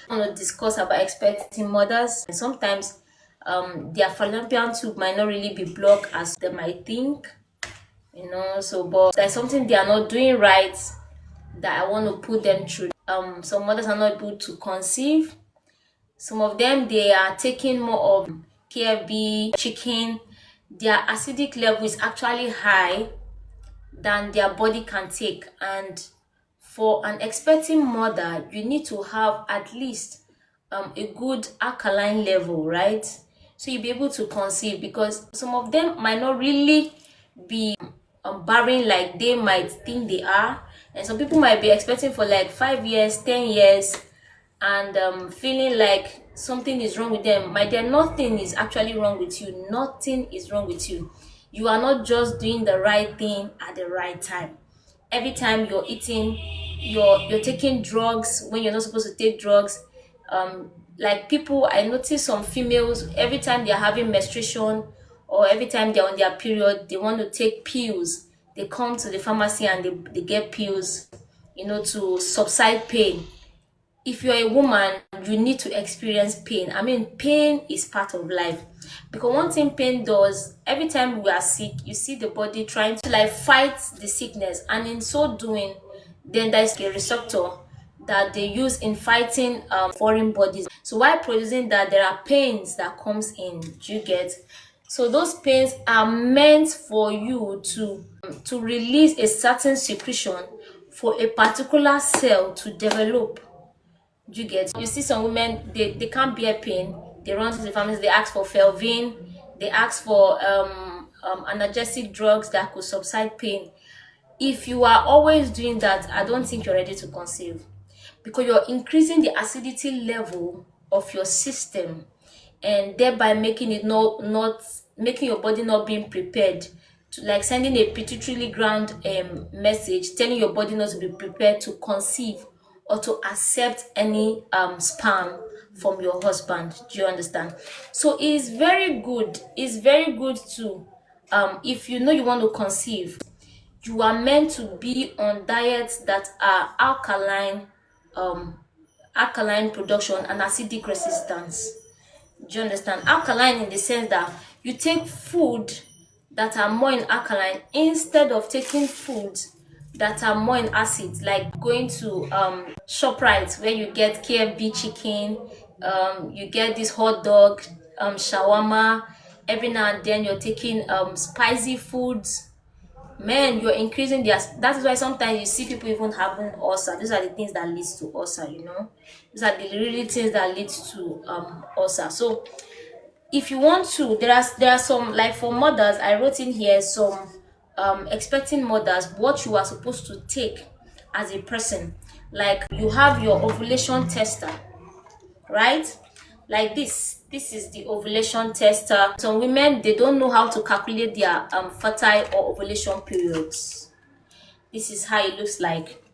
I want to discuss about expecting mothers. And sometimes their fallopian tube might not really be blocked as they might think, so but there's something they are not doing right that I want to put them through. Some mothers are not able to conceive. Some of them, they are taking more of KFB chicken. Their acidic level is actually high than their body can take, and for an expecting mother you need to have at least a good alkaline level, right? So you'll be able to conceive, because some of them might not really be barren like they might think they are, and some people might be expecting for like 5 years, 10 years, and feeling like something is wrong with them. My dear, nothing is actually wrong with you. Nothing is wrong with you. You are not just doing the right thing at the right time. Every time you're eating, you're taking drugs when you're not supposed to take drugs. Like people, I notice some females, every time they're having menstruation or every time they're on their period, they want to take pills. They come to the pharmacy and they get pills, to subside pain. If you're a woman, you need to experience pain. I mean, pain is part of life. Because one thing pain does, every time we are sick, you see the body trying to like fight the sickness. And in so doing, then there's a receptor that they use in fighting foreign bodies. So while producing that, there are pains that comes in. Do you get? So those pains are meant for you to release a certain secretion for a particular cell to develop. You get? You see some women, they can't bear pain. They run to the pharmacy, they ask for Felvin, they ask for analgesic drugs that could subside pain. If you are always doing that, I don't think you're ready to conceive, because you're increasing the acidity level of your system, and thereby making it not making your body not being prepared to, like sending a pituitary gland message telling your body not to be prepared to conceive or to accept any sperm from your husband. Do you understand? So it's very good. It's very good to if you know you want to conceive, you are meant to be on diets that are alkaline production and acidic resistance. Do you understand? Alkaline in the sense that you take food that are more in alkaline instead of taking foods that are more in acid, like going to ShopRite where you get KFB chicken, you get this hot dog, shawarma. Every now and then you're taking spicy foods. Man, you're increasing their. That is why sometimes you see people even having ulcer. These are the things that leads to ulcer. These are the really things that leads to ulcer. So if you want to, there are some, like for mothers, I wrote in here some expecting mothers, what you are supposed to take as a person. Like you have your ovulation tester, right? Like this is the ovulation tester. Some women, they don't know how to calculate their fertile or ovulation periods. This is how it looks like.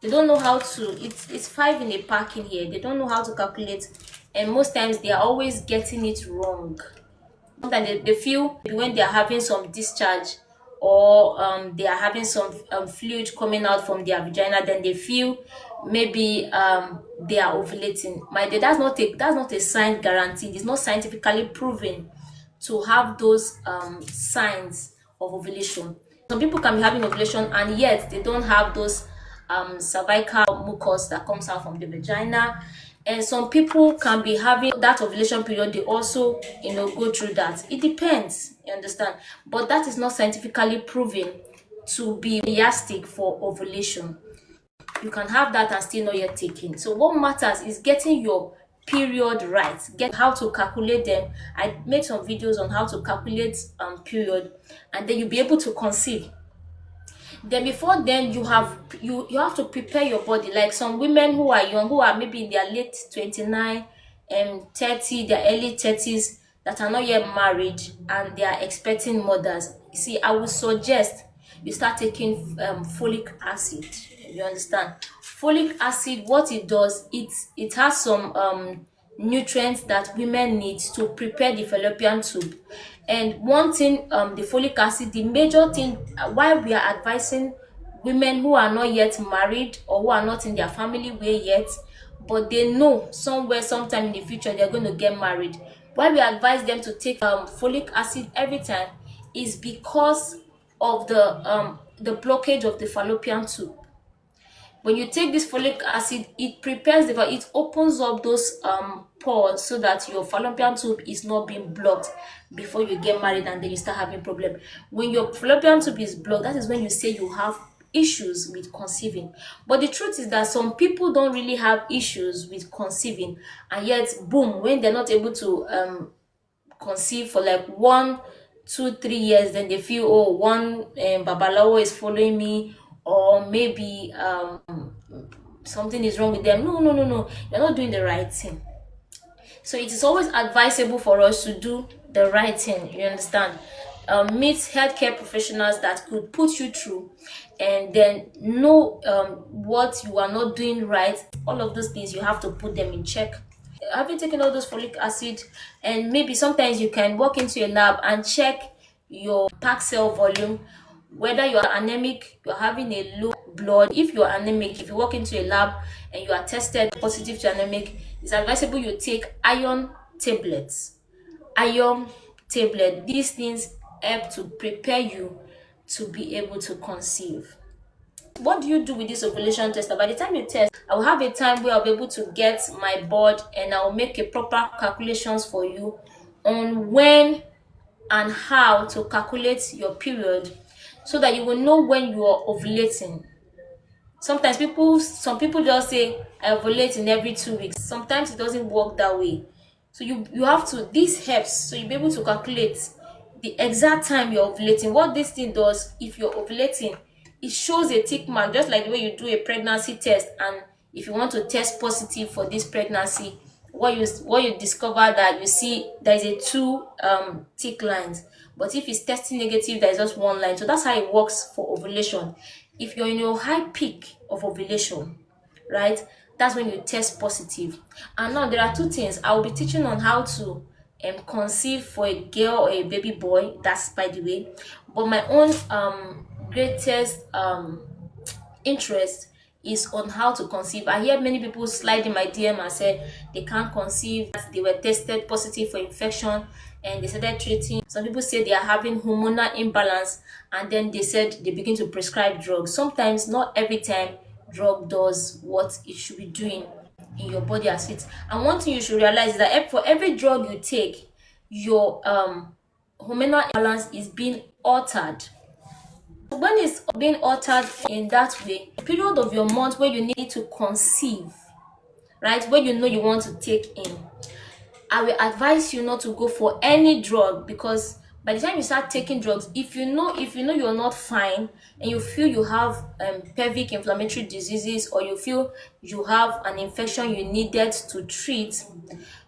They don't know how to, it's 5 in a pack in here. They don't know how to calculate, and most times they are always getting it wrong. Sometimes they feel when they are having some discharge, or they are having some fluid coming out from their vagina, then they feel maybe they are ovulating. My dear, that's not a sign guaranteed. It's not scientifically proven to have those signs of ovulation. Some people can be having ovulation and yet they don't have those cervical mucus that comes out from the vagina. And some people can be having that ovulation period, they also go through that. It depends, you understand, but that is not scientifically proven to be realistic for ovulation. You can have that and still not yet taking. So what matters is getting your period right, get how to calculate them. I made some videos on how to calculate period, and then you'll be able to conceive. Then before then, you have to prepare your body. Like some women who are young, who are maybe in their late 29 and 30, their early 30s, that are not yet married and they are expecting mothers. You see, I would suggest you start taking folic acid. You understand? Folic acid, what it does, it has some nutrients that women need to prepare the fallopian tube. And one thing, the folic acid, the major thing why we are advising women who are not yet married or who are not in their family way yet, but they know somewhere sometime in the future they're going to get married. Why we advise them to take folic acid every time is because of the blockage of the fallopian tube. When you take this folic acid, it prepares it opens up those pores so that your fallopian tube is not being blocked before you get married, and then you start having problem. When your fallopian tube is blocked, that is when you say you have issues with conceiving. But the truth is that some people don't really have issues with conceiving, and yet boom, when they're not able to conceive for like 1, 2, 3 years, then they feel, oh, one babalawo is following me, or maybe something is wrong with them. No, no, no, no, you're not doing the right thing. So it is always advisable for us to do the right thing, you understand. Meet healthcare professionals that could put you through, and then know what you are not doing right. All of those things, you have to put them in check. Have you taken all those folic acid? And maybe sometimes you can walk into a lab and check your packed cell volume, whether you are anemic, you're having a low blood. If you're anemic, if you walk into a lab and you are tested positive to anemic, it's advisable you take iron tablets. Iron tablet. These things help to prepare you to be able to conceive. What do you do with this ovulation test? By the time you test, I will have a time where I'll be able to get my board, and I'll make a proper calculations for you on when and how to calculate your period, so that you will know when you are ovulating. Sometimes some people just say I ovulate in every 2 weeks. Sometimes it doesn't work that way. So you have to, this helps, so you'll be able to calculate the exact time you're ovulating. What this thing does, if you're ovulating, it shows a tick mark, just like the way you do a pregnancy test. And if you want to test positive for this pregnancy, what you discover, that you see there is a two tick lines. But if it's testing negative, there is just one line. So that's how it works for ovulation. If you're in your high peak of ovulation, right, that's when you test positive. And now there are two things I will be teaching on: how to conceive for a girl or a baby boy. That's by the way. But my own greatest interest is on how to conceive. I hear many people slide in my DM and say they can't conceive, they were tested positive for infection and they started treating. Some people say they are having hormonal imbalance, and then they said they begin to prescribe drugs. Sometimes, not every time, drug does what it should be doing in your body as it. And one thing you should realize is that for every drug you take, your hormonal balance is being altered. When it's being altered in that way, the period of your month where you need to conceive, right, where you know you want to take in, I will advise you not to go for any drug, because by the time you start taking drugs, if you know you're not fine, and you feel you have pelvic inflammatory diseases, or you feel you have an infection you needed to treat,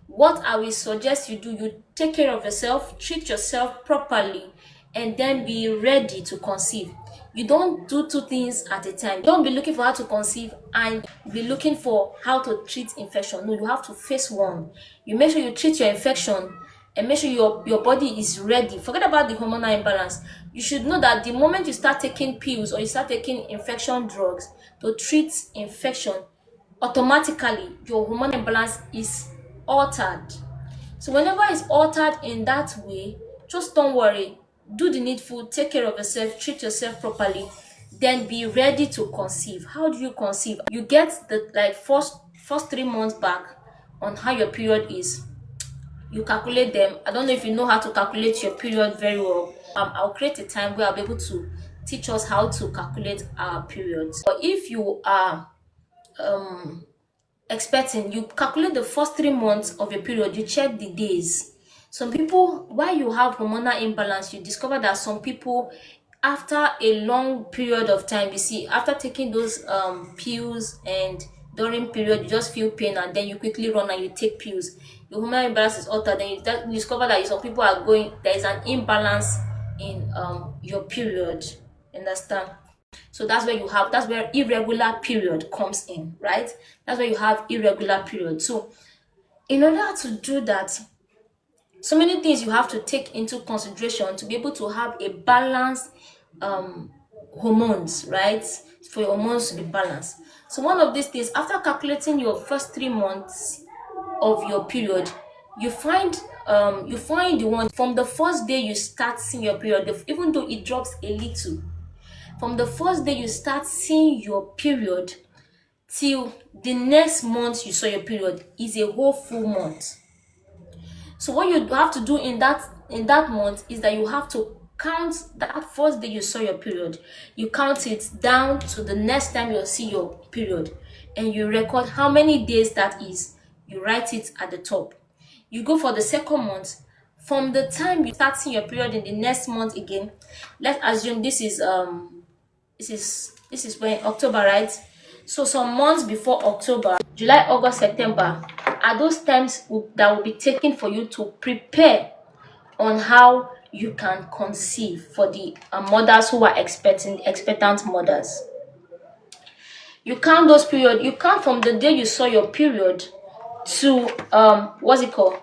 what I will suggest you do, you take care of yourself, treat yourself properly, and then be ready to conceive. You don't do two things at a time. Don't be looking for how to conceive and be looking for how to treat infection. No, you have to face one. You make sure you treat your infection, and make sure your body is ready. Forget about the hormonal imbalance. You should know that the moment you start taking pills or you start taking infection drugs to treat infection, automatically your hormonal imbalance is altered. So whenever it's altered in that way, just don't worry. Do the needful, take care of yourself, treat yourself properly, then be ready to conceive. How do you conceive? You get the first 3 months back on how your period is. You calculate them. I don't know if you know how to calculate your period very well. I'll create a time where I'll be able to teach us how to calculate our periods. But if you are expecting, you calculate the first 3 months of your period, you check the days. Some people, while you have hormonal imbalance, you discover that some people, after a long period of time, you see, after taking those pills, and during period you just feel pain, and then you quickly run and you take pills, your hormonal imbalance is altered. Then you discover that some people are there is an imbalance in your period. Understand? So that's where irregular period comes in, right? That's where you have irregular period. So in order to do that, so many things you have to take into consideration to be able to have a balanced hormones, right? For your hormones to be balanced. So one of these things, after calculating your first 3 months of your period, you find the one from the first day you start seeing your period, even though it drops a little. From the first day you start seeing your period till the next month you saw your period is a whole full month. So what you have to do in that month is that you have to count that first day you saw your period. You count it down to the next time you'll see your period, and you record how many days that is. You write it at the top. You go for the second month. From the time you start seeing your period in the next month again, let's assume this is when October, right? So some months before October, July, August, September are those times that will be taken for you to prepare on how you can conceive, for the mothers who are expectant mothers. You count those period. You count from the day you saw your period to what's it called?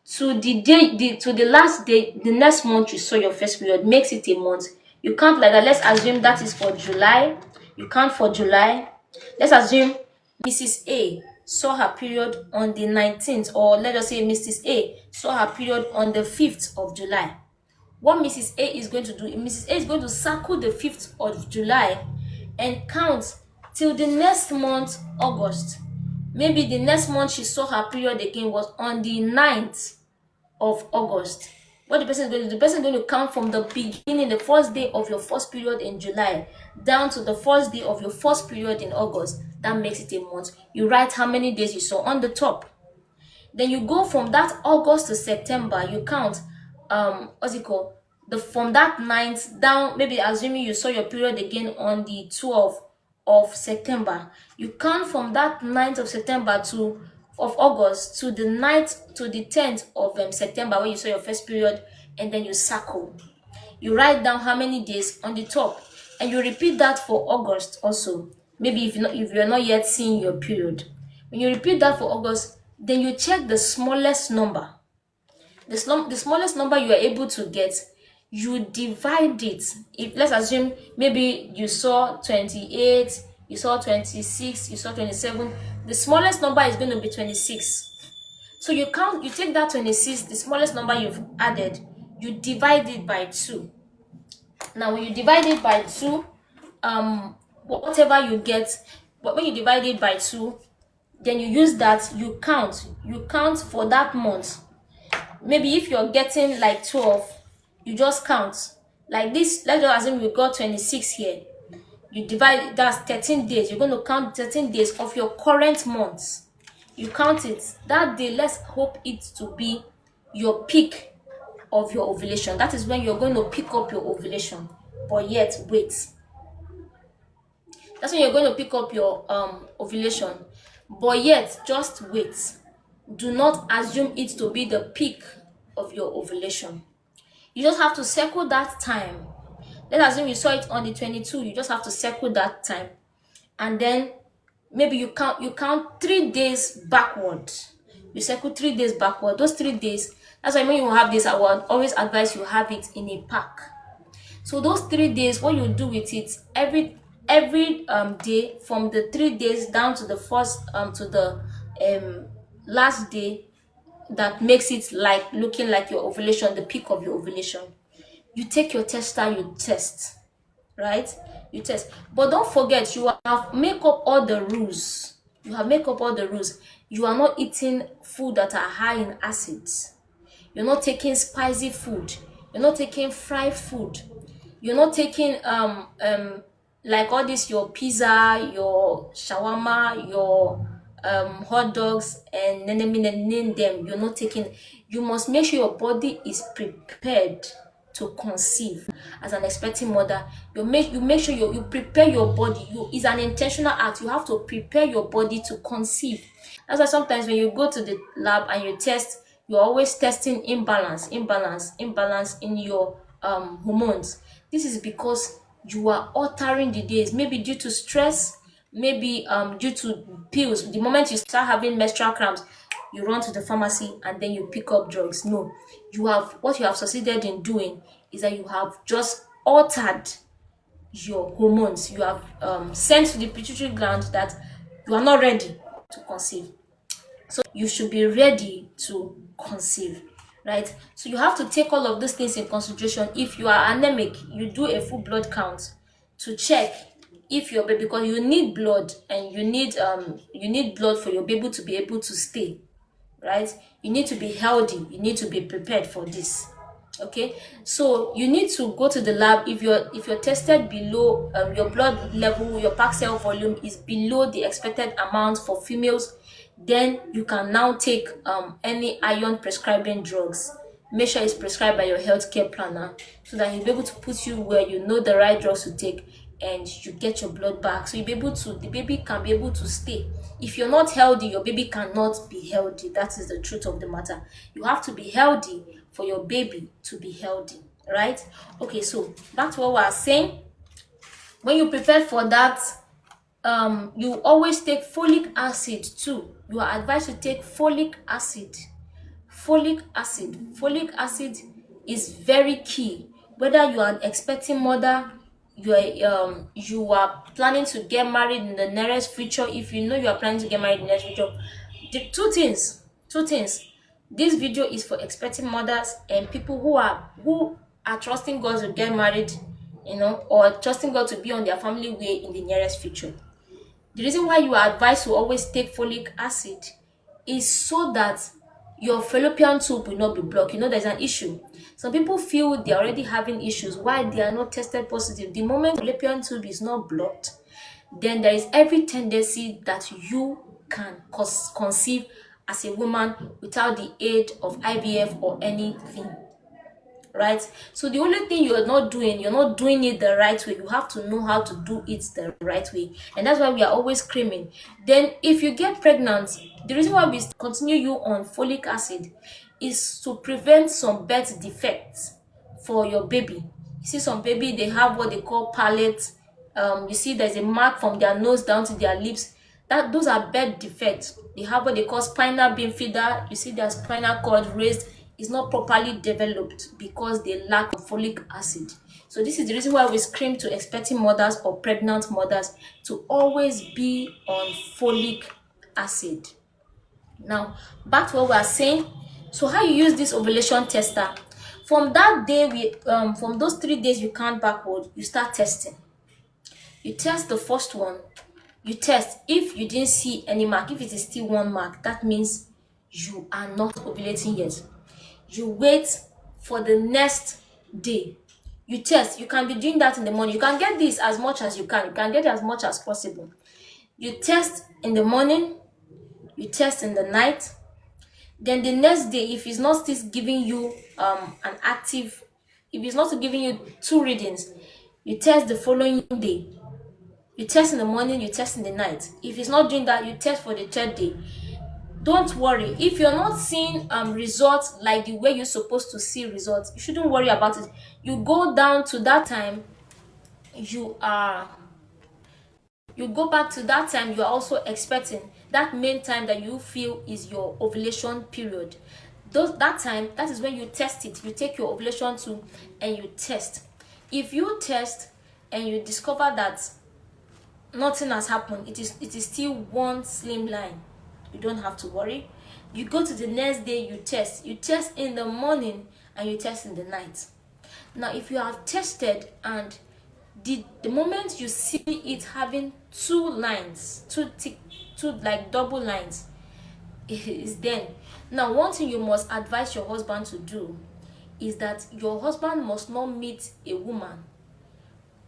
To the last day, the next month you saw your first period makes it a month. You count like that. Let's assume that is for July. You count for July. Let's assume Mrs. A saw her period on the 19th, or let us say Mrs. A saw her period on the 5th of July. What Mrs. A is going to do, Mrs. A is going to circle the 5th of July and count till the next month, August. Maybe the next month she saw her period again was on the 9th of August. What the person is going to do, the person is going to count from the beginning, the first day of your first period in July, down to the first day of your first period in August. That makes it a month. You write how many days you saw on the top. Then you go from that August to September. You count what's it called? From that 9th down, maybe assuming you saw your period again on the 12th of September. You count from that 9th of September of August to the 9th to the 10th of September, when you saw your first period, and then you circle. You write down how many days on the top, and you repeat that for August also. Maybe if you're not yet seeing your period, when you repeat that for August, then you check the smallest number. The smallest number you are able to get, you divide it. If, let's assume, maybe you saw 28, you saw 26, you saw 27, the smallest number is going to be 26. So you take that 26, the smallest number you've added, you divide it by 2. Now when you divide it by 2, whatever you get, but when you divide it by 2, then you use that, you count for that month. Maybe if you're getting like 12, you just count like this. Let's just assume you got 26 here. You divide, that's 13 days. You're going to count 13 days of your current month. You count it that day. Let's hope it to be your peak of your ovulation. That is when you're going to pick up your ovulation. But yet wait, that's when you're going to pick up your ovulation. But yet just wait. Do not assume it to be the peak of your ovulation. You just have to circle that time. Let's assume you saw it on the 22. You just have to circle that time, and then maybe you count 3 days backward. You circle 3 days backward. Those 3 days, that's why when you have this, I would always advise you have it in a pack. So those 3 days, what you do with it, every day, from the 3 days down to the first to the last day, that makes it like looking like your ovulation, the peak of your ovulation. You take your tester, you test, right? You test, but don't forget, you have make up all the rules. You are not eating food that are high in acids. You're not taking spicy food. You're not taking fried food. You're not taking like all this, your pizza, your shawarma, your hot dogs, and name them. You're not taking. You must make sure your body is prepared to conceive. As an expecting mother, you make sure you prepare your body. It's an intentional act. You have to prepare your body to conceive. That's why sometimes when you go to the lab and you test, you're always testing imbalance in your hormones. This is because you are altering the days, maybe due to stress, maybe due to pills. The moment you start having menstrual cramps, you run to the pharmacy and then you pick up drugs. No, what you have succeeded in doing is that you have just altered your hormones. You have sent to the pituitary gland that you are not ready to conceive. So you should be ready to conceive, right? So you have to take all of these things in consideration. If you are anemic, you do a full blood count to check if your baby, because you need blood, and you need blood for your baby to be able to stay, right? You need to be healthy, you need to be prepared for this. Okay, so you need to go to the lab. If you're tested below, your blood level, your packed cell volume is below the expected amount for females, then you can now take any iron prescribing drugs. Make sure it's prescribed by your healthcare planner, so that he'll be able to put you where you know the right drugs to take, and you get your blood back, so the baby can be able to stay. If you're not healthy, your baby cannot be healthy. That is the truth of the matter. You have to be healthy for your baby to be healthy, right? Okay, so back to what we are saying. When you prepare for that, you always take folic acid too. You are advised to take folic acid. Folic acid is very key. Whether you are an expecting mother, you are planning to get married in the nearest future. If you know you are planning to get married in the next future, the two things. This video is for expecting mothers and people who are trusting God to get married, or trusting God to be on their family way in the nearest future. The reason why you are advised to always take folic acid is so that your fallopian tube will not be blocked. There's an issue. Some people feel they're already having issues why they are not tested positive. The moment fallopian tube is not blocked, then there is every tendency that you can conceive as a woman without the aid of IVF or anything, right? So the only thing you're not doing it the right way. You have to know how to do it the right way, and that's why we are always screaming. Then if you get pregnant, the reason why we continue you on folic acid is to prevent some birth defects for your baby. You see, some baby, they have what they call palate. You see there's a mark from their nose down to their lips. Those are birth defects. They have what they call spinal bifida. You see their spinal cord raised, is not properly developed because they lack folic acid. So this is the reason why we scream to expecting mothers or pregnant mothers to always be on folic acid. Now back to what we are saying. So how you use this ovulation tester? From that day, from those 3 days you count backward, you start testing. You test the first one. You test. If you didn't see any mark, if it is still one mark, that means you are not ovulating yet. You wait for the next day. You test. You can be doing that in the morning. You can get this as much as you can. You can get as much as possible. You test in the morning. You test in the night. Then the next day, if it's not still giving you if it's not giving you 2 readings, you test the following day. You test in the morning, you test in the night. If it's not doing that, you test for the 3rd day. Don't worry. If you're not seeing results like the way you're supposed to see results, you shouldn't worry about it. You go down to that time you go back to that time you are also expecting. That main time that you feel is your ovulation period. That is when you test it. You take your ovulation tube and you test. If you test and you discover that nothing has happened, it is still one slim line, you don't have to worry. You go to the next day, you test in the morning and you test in the night. Now if you have tested and the moment you see it having 2 lines, two like double lines, is then. Now one thing you must advise your husband to do is that your husband must not meet a woman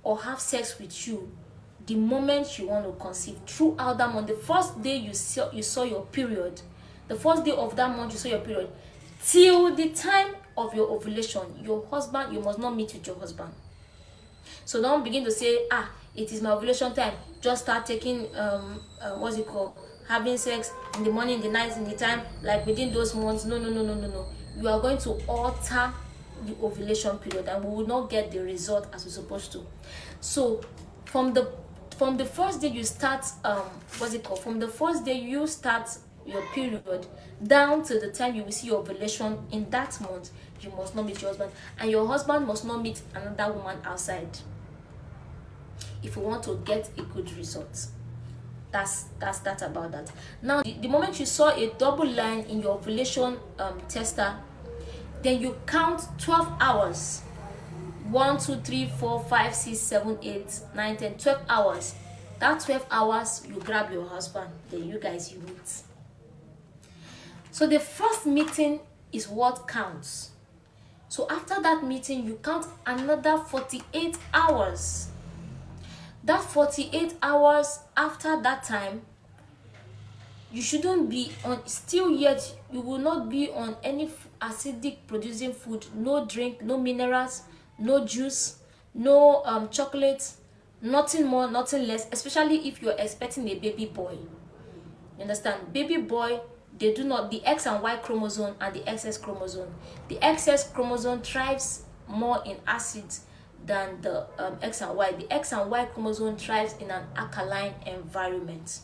or have sex with you the moment you want to conceive. Throughout that month, the first day you saw your period, the first day of that month you saw your period, till the time of your ovulation, you must not meet with your husband. So don't begin to say, it is my ovulation time, just start taking having sex in the morning, in the night, in the time, like within those months. No. You are going to alter the ovulation period and we will not get the result as we're supposed to. So from the first day you start from the first day you start your period down to the time you will see your ovulation in that month, you must not meet your husband, and your husband must not meet another woman outside. if you want to get a good result. That's that about that. Now the moment you saw a double line in your ovulation tester, then you count 12 hours. 1 2 3 4 5 6 7 8 9 10 12 hours. That 12 hours you grab your husband, then you guys you meet. So the first meeting is what counts. So after that meeting you count another 48 hours. That 48 hours after that time, you shouldn't be on, still yet you will not be on any acidic producing food, no drink, no minerals, no juice, no chocolate, nothing more, nothing less, especially if you're expecting a baby boy. You understand? Baby boy, they do not, the X and Y chromosome and the XX chromosome. The XX chromosome thrives more in acids than the X and Y. The X and Y chromosome thrives in an alkaline environment.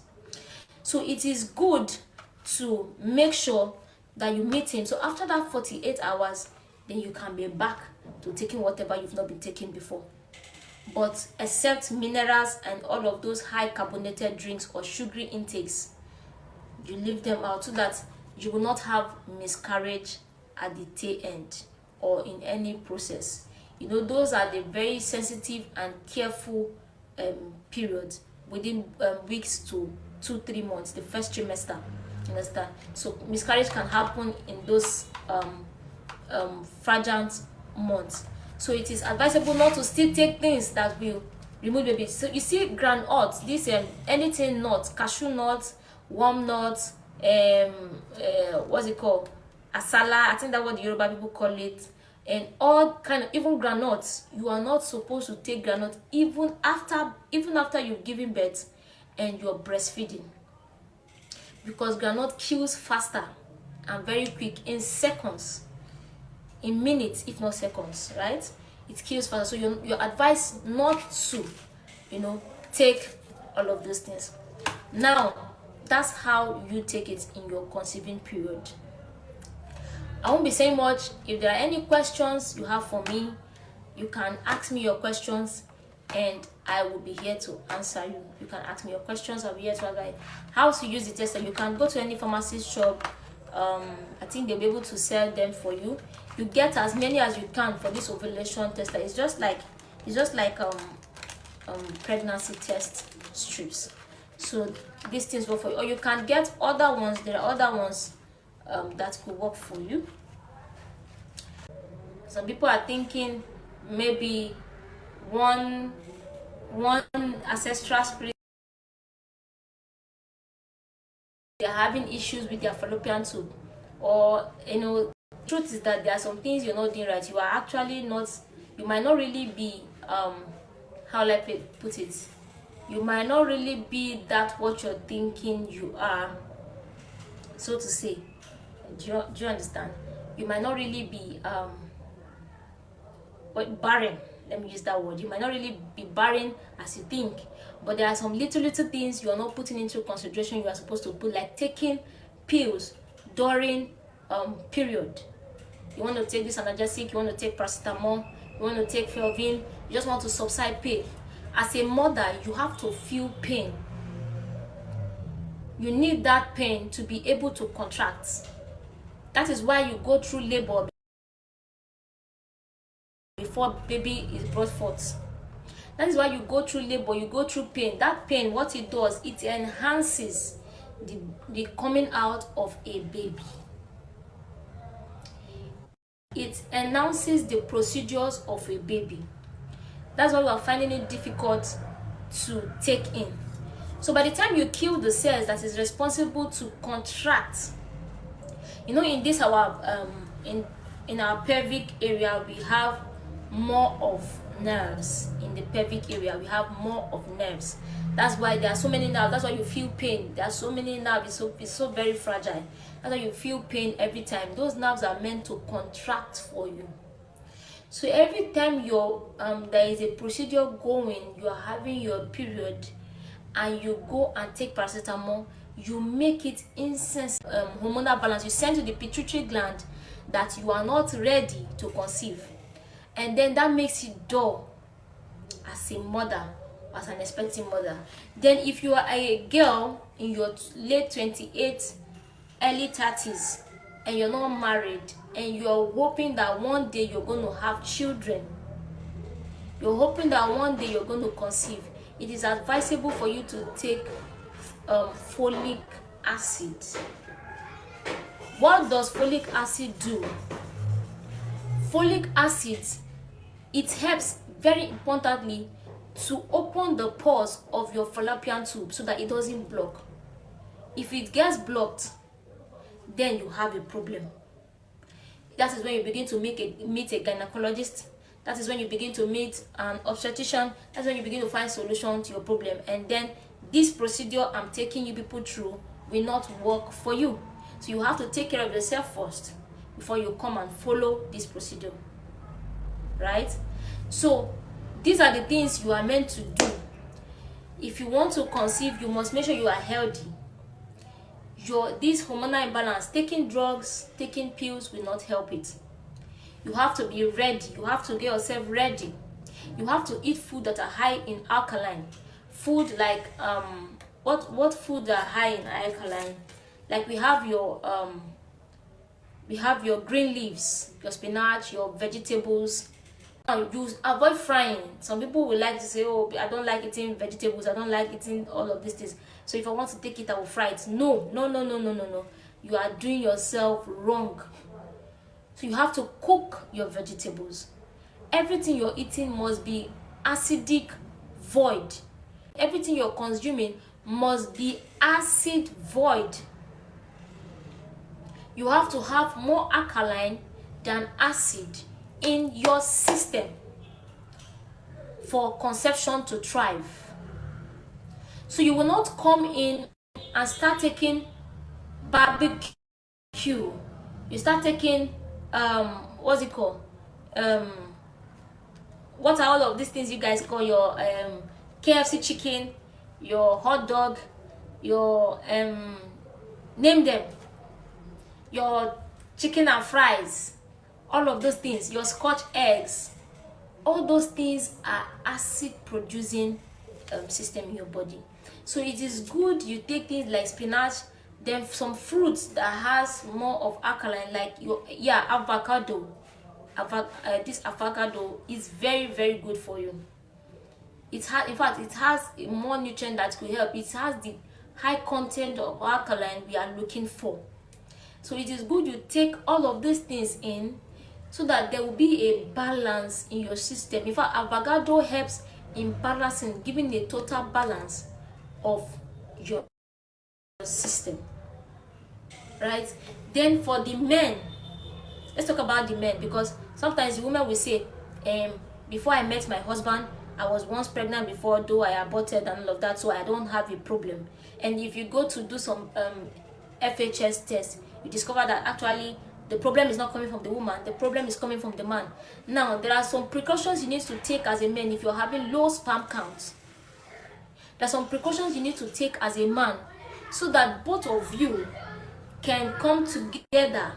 So it is good to make sure that you meet him. So after that 48 hours, then you can be back to taking whatever you've not been taking before. But except minerals and all of those high carbonated drinks or sugary intakes, you leave them out so that you will not have miscarriage at the tail end or in any process. You know, those are the very sensitive and careful periods within weeks to 2-3 months, the first trimester. Understand? So miscarriage can happen in those fragile months. So it is advisable not to still take things that will remove baby. So you see groundnuts, this anything nuts, cashew nuts, walnuts, what's it called, asala, I think that's what the Yoruba people call it, and all kind of, even groundnuts, you are not supposed to take groundnuts even after you've given birth and you're breastfeeding, because groundnut kills faster and very quick, in seconds, in minutes if not seconds, right? It kills faster. So you're advised not to, you know, take all of those things. Now that's how you take it in your conceiving period. I won't be saying much. If there are any questions you have for me, you can ask me your questions and I will be here to answer you. You can ask me your questions. I'll be here to advise how to use the tester. You can go to any pharmacist shop. I think they'll be able to sell them for you. You get as many as you can for this ovulation tester. It's just like pregnancy test strips. So these things work for you, or you can get other ones. There are other ones that could work for you. Some people are thinking maybe one ancestral spirit, they're having issues with their fallopian tube, or you know, the truth is that there are some things you're not doing right. You are actually not, you might not really be how let me put it, you might not really be that what you're thinking you are, so to say. Do you understand? You might not really be barren. Let me use that word. You might not really be barren as you think, but there are some little things you are not putting into consideration. You are supposed to put, like taking pills during period. You want to take this analgesic, you want to take paracetamol, you want to take Felvin, you just want to subside pain. As a mother, you have to feel pain. You need that pain to be able to contract. That is why you go through labor before baby is brought forth. That is why you go through labor, you go through pain. That pain, what it does, it enhances the coming out of a baby. It announces the procedures of a baby. That's why we are finding it difficult to take in. So by the time you kill the cells that is responsible to contract, you know, in this our in our pelvic area, we have more of nerves. In the pelvic area, we have more of nerves. That's why there are so many nerves. That's why you feel pain. There are so many nerves. It's so very fragile. That's why you feel pain every time. Those nerves are meant to contract for you. So every time there is a procedure going, you are having your period, and you go and take paracetamol, you make it insensitive hormonal balance. You send to the pituitary gland that you are not ready to conceive, and then that makes it dull as a mother as an expecting mother. Then if you are a girl in your late 28, early 30s, and you're not married, and you're hoping that one day you're going to have children, you're hoping that one day you're going to conceive, it is advisable for you to take folic acid. What does folic acid do? Folic acid, it helps very importantly to open the pores of your fallopian tube so that it doesn't block. If it gets blocked, then you have a problem. That is when you begin to meet a gynecologist. That is when you begin to meet an obstetrician. That's when you begin to find solution to your problem. And then this procedure I'm taking you people through will not work for you. So you have to take care of yourself first before you come and follow this procedure, right? So these are the things you are meant to do. If you want to conceive, you must make sure you are healthy. This hormonal imbalance, taking drugs, taking pills will not help it. You have to be ready. You have to get yourself ready. You have to eat food that are high in alkaline. Food like what food are high in alkaline? Like we have your green leaves, your spinach, your vegetables. You avoid frying. Some people will like to say, oh, I don't like eating vegetables, I don't like eating all of these things, so if I want to take it, I will fry it. No. You are doing yourself wrong. So you have to cook your vegetables. Everything you're eating must be acidic void. Everything you're consuming must be acid void. You have to have more alkaline than acid in your system for conception to thrive. So you will not come in and start taking barbecue. You start taking what's it called? What are all of these things you guys call your KFC chicken, your hot dog, your name them, your chicken and fries, all of those things, your scotch eggs, all those things are acid producing system in your body. So it is good you take things like spinach, then some fruits that has more of alkaline, like avocado. This avocado is very, very good for you. It has more nutrient that could help. It has the high content of alkaline we are looking for. So it is good you take all of these things in so that there will be a balance in your system. In fact, avocado helps in balancing, giving a total balance of your system, right? Then for the men, let's talk about the men, because sometimes the women will say, before I met my husband, I was once pregnant before, though I aborted and all of that, so I don't have a problem. And if you go to do some FHS test, you discover that actually the problem is not coming from the woman, the problem is coming from the man. Now, there are some precautions you need to take as a man if you're having low sperm counts. There are some precautions you need to take as a man so that both of you can come together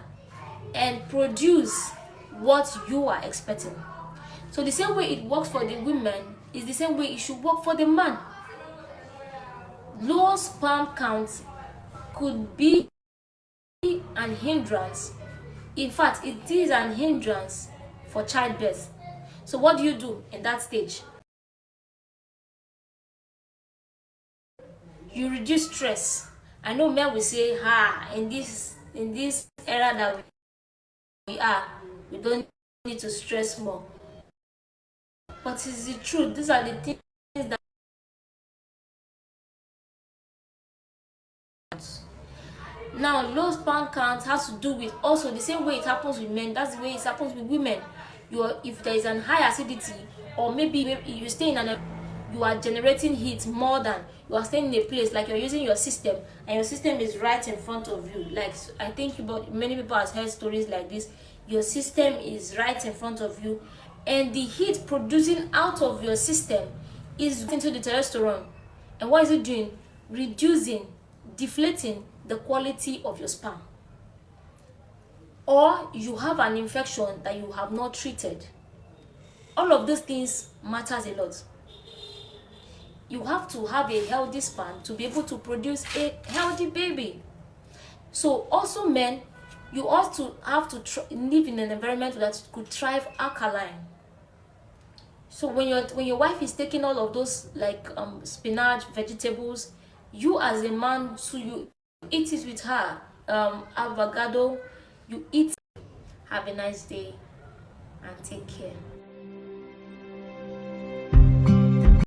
and produce what you are expecting. So the same way it works for the women is the same way it should work for the man. Low sperm counts could be an hindrance. In fact, it is an hindrance for childbirth. So what do you do in that stage? You reduce stress. I know men will say, in this era that we are, we don't need to stress more. But it's the truth. These are the things that now low sperm count has to do with also the same way it happens with men. That's the way it happens with women. If there is an high acidity, or maybe you stay in you are generating heat more than you are staying in a place, like you're using your system and your system is right in front of you. Like I think many people have heard stories like this. Your system is right in front of you, and the heat producing out of your system is into the testosterone. And what is it doing? Reducing, deflating the quality of your sperm. Or you have an infection that you have not treated. All of those things matters a lot. you have to have a healthy sperm to be able to produce a healthy baby. So also men, you also have to live in an environment that could thrive alkaline. So when your wife is taking all of those like spinach, vegetables, you as a man, so you eat it with her. Avocado, you eat. Have a nice day and take care.